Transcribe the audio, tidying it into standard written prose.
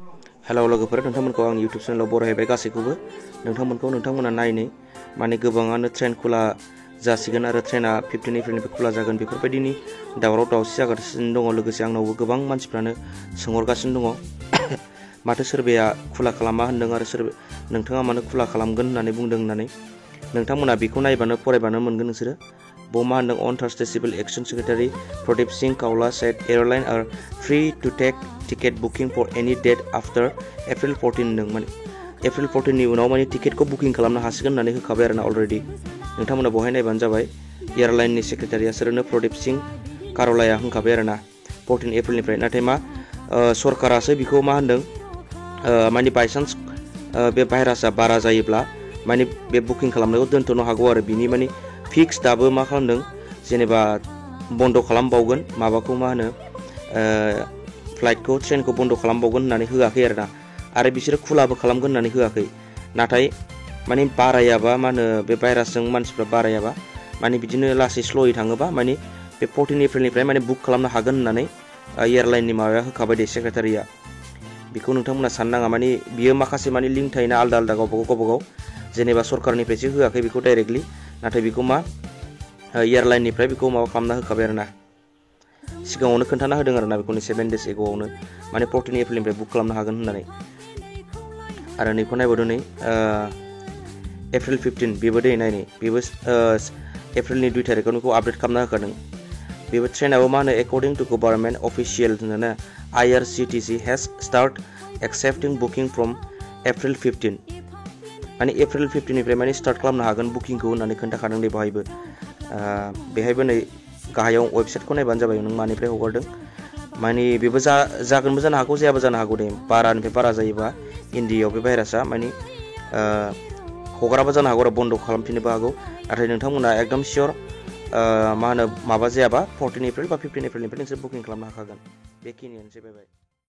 Hello लोगोफोर, नोंथांमोनखौ आंनि YouTube चेनेलाव बरायबाय गासैखौबो। नोंथांमोना नायनै माने गोबाङानो ट्रेन खुला जासिगोन आरो ट्रेना 15 एप्रिलनिफ्राय खुला जागोन बेफोरबायदिनि दावराव दावसि जागासिनो दङ। लोगोसे आंनावबो गोबां मानसिफ्रानो सोंहरगासिनो दङ माथो सोरबाया खुला खालामा होनदों आरो नोंथाङा मानो खुला खालामगोन होननानै बुंदों होननानै। नोंथांमोना बेखौ नायबानो फरायबानो मोनगोन नोंसोरो। मा होनदों on Thursday Civil Action Secretary Pradeep Singh Kaula said airlines are free to take ticket booking for any date after April 14 होनदों। माने April 14 नि उनाव माने टिकेटखौ बुकिं खालामनो हासिगोन होननानै होखाबाय आरोना अलरेडि। नोंथांमोना बहाय नायबानो जाबाय। एयारलाइननि सेक्रेटारिया सोरनो प्रदीप सिंह कारोलाया होनखाबाय आरोना 14 एप्रिलनिफ्राय। नाथाय मा सरकारासो बेखौ मा होनदों माने बायसान्स बे भाइरासआ बारा जायोब्ला माने बे बुकिं खालामनायखौ दोनथ'नो हागौ आरो बिनि माने फिक्स दाबो मा खालामदों जेनेबा बन्द' खालामबावगोन माबाखौ मा होनो फ्लाइटखौ ट्रेनखौ बन्द' खालामबावगोन होननानै होआखै आरो बिसोरो खुलाबो खालामगोन होननानै होआखै। नाथाय माने बारायाबा मा होनो बे भाइरासजों मानसिफ्रा बारायाबा माने बिदिनो लासै स्ल'यै थाङोबा माने बे 14 एप्रिलनिफ्राय माने बुक खालामनो हागोन होननानै एयारलाइननि माबाया होखाबाय दे सेक्रेटारिया। बेखौ नोंथांमोना साननाङा माने बियो माखासे माने लिंक थायोना आलदा आलदा गावबागाव जेनेबा सरकारनिफ्रायसो होआखै बेखौ डाइरेक्टलि। नाथाय बेखौ मा एयारलाइननिफ्राय बेखौ माबा खालामना होखाबाय आरोना सिगाङावनो खोन्थाना होदों आरोना बेखौनो 7 days एग'आवनो माने 14 एप्रिलनिफ्राय बुक खालामनो हागोन होननानै। आरो नैखौ नायबावदो नै एप्रिल 15 बेबो दै नायनै बेबो एप्रिलनि 2 तारिखआव बेखौ आपडेट खालामना होखादों। बेबो ट्रेनाबो मा होनो एकर्डिं टु गभर्नमेन्ट अफिसियेल होनोना IRCTC has start accepting booking from April 15 माने एप्रिल 15 निफ्राय माने स्टार्ट खालामनो हागोन बुकिंखौ होननानै खोन्थाखादों दे बाहायबो। बेहायबो नै गाहायाव वेबसाइटखौ नायबानो जाबाय नों मानिफ्राय हगारदों। माने बेबो जागोनबो जानो हागौ जायाबो जानो हागौ दे। बारानिफ्राय बारा जायोबा इन्डियायाव बे भाइरासआ माने हगाराबो जानो हागौ आरो बन्द' खालामफिननोबो हागौ। नाथाय नोंथांमोना एकदम सियर मा होनो माबा जायाबा 14 एप्रिल बा 15 एप्रिलनिफ्राय नोंसोर बुकिं खालामनो हाखागोन। बेखिनियानोसै बाय।